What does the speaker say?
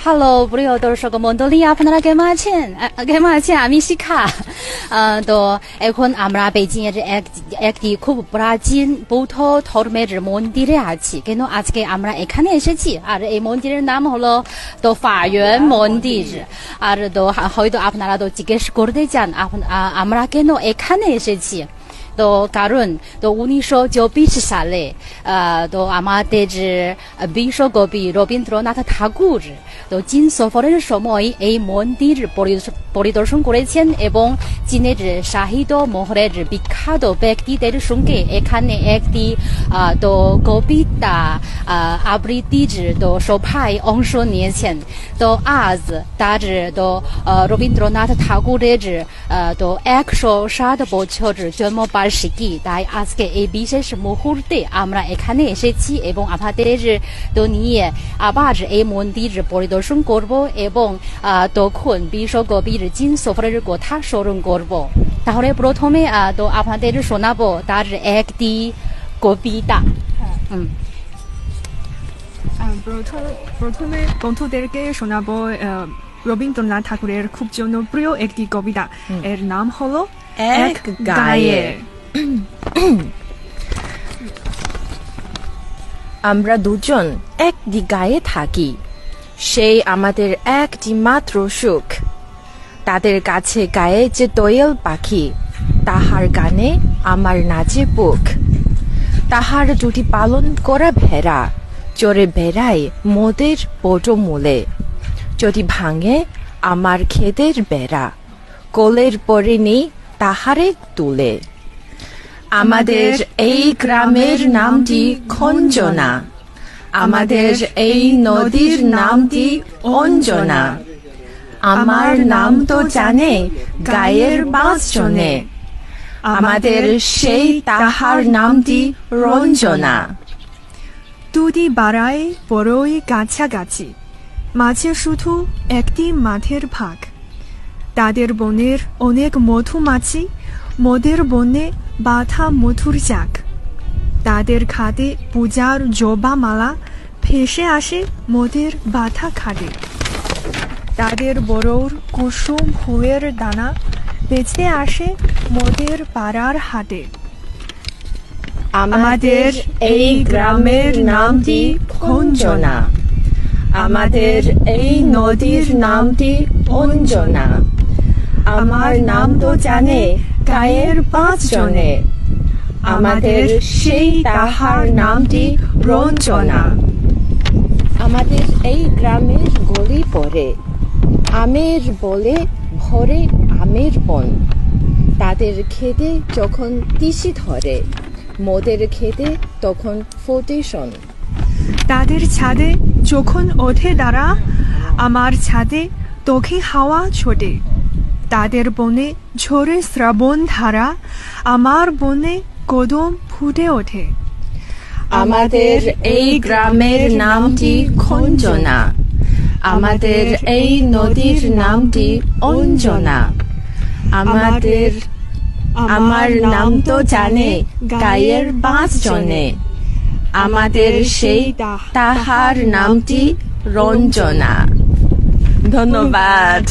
Hello প্রিয় দর্শক মন্ডলী, আপনারা কেমন আছেন? আমি শিখা। তো এখন আমরা বেজিং এর একটি খুব প্রাচীন বৌদ্ধ ধর্মের মন্দিরে আছি। কেন আজকে আমরা এখানে এসেছি, আর এই মন্দিরের নাম হলো তো ফায়ুন মন্দির। আর তো হয়তো আপনারা তো জিজ্ঞেস করতে চান আমরা কেন এখানে এসেছি। তো কারণ তো 1924 সালে তো আমাদের বিশ্বকবি রবীন্দ্রনাথ ঠাকুর তো চীন সফরের সময় এই মন্দির পরিদর্শন করেছেন এবং চীনের সাহিত্য মহলের বিখ্যাত ব্যক্তিদের সঙ্গে এখানে একটি তো কবিতা আবৃত্তির তো সভায় অংশ নিয়েছেন। তো আজ তার তো রবীন্দ্রনাথ ঠাকুরের তো 107 বছর জন্মবার্ষিকী, তাই আজকে এই বিশেষ মুহূর্তে আমরা এখানে এসেছি এবং আপনাদের তো নিয়ে আবার এই মন্দির পরিদর্শন করব এবং তখন বিশ্বকবির চীন সফরের কথা স্মরণ করব। তাহলে প্রথমে তো আপনাদের শোনাবো তার একটি কবিতা। প্রথমে বন্ধুদেরকে শোনাবো রবীন্দ্রনাথ ঠাকুরের খুব জনপ্রিয় একটি কবিতা। এর নাম হলো এক গায়ে। আমরা দুজন একটি গায়ে থাকি, সেই আমাদের একটি মাত্র সুখ। তাদের কাছে গায়ে যে দোয়েল পাখি, তাহার গানে আমার নাচে বুক। তাহার দুটি পালন করা ভেড়া চড়ে বেড়ায় মোদের বটো মূলে। যদি ভাঙে আমার ক্ষেতের বেড়া, কোলের পরে নেই তাহারে তুলে। আমাদের এই গ্রামের নামটি খঞ্জনা, আমাদের এই নদীর নামটি অঞ্জনা। আমার নাম তো জানে গায়ের 5 জনে, আমাদের সেই তাহার নামটি রঞ্জনা। দুটি বাড়ায় বড়ই কাছাকাছি, মাঝে শুধু একটি মাঠের ভাগ। তাদের বনের অনেক মধুমাছি, মোদের বনে বাঁধা মধুর চাক। তাদের খাদে পূজার জবা মালা ভেসে আসে মোদের বাঁধা খাদে। তাদের বড়র কুসুম ফুলের দানা বেঁচে আসে মোদের পাড়ার হাটে। আমাদের এই গ্রামের নামটি খঞ্জনা, আমাদের এই নদীর নামটি অঞ্জনা। আমার নাম তো জানে গায়ের 5 জনে, আমাদের সেই তাহার নামটি রঞ্জনা। আমাদের এই গ্রামের গলি পড়ে আমের বলে ভরে আমের বন। তাদের খেতে যখন তিসি ধরে, মোদের খেতে তখন ফোটে শোন। তাদের ছাদে যখন ওঠে দাঁড়া, আমার ছাদে তোকে হাওয়া ছোটে। তাদের বনে ঝরে শ্রাবণ ধারা, আমার বনে কদম ফুটে ওঠে। আমাদের এই গ্রামের নামটি খঞ্জনা, আমাদের এই নদীর নামটি অঞ্জনা। আমার নাম তো জানে গায়ের 5 জনে, আমাদের সেই তাহার নামটি রঞ্জনা। ধন্যবাদ।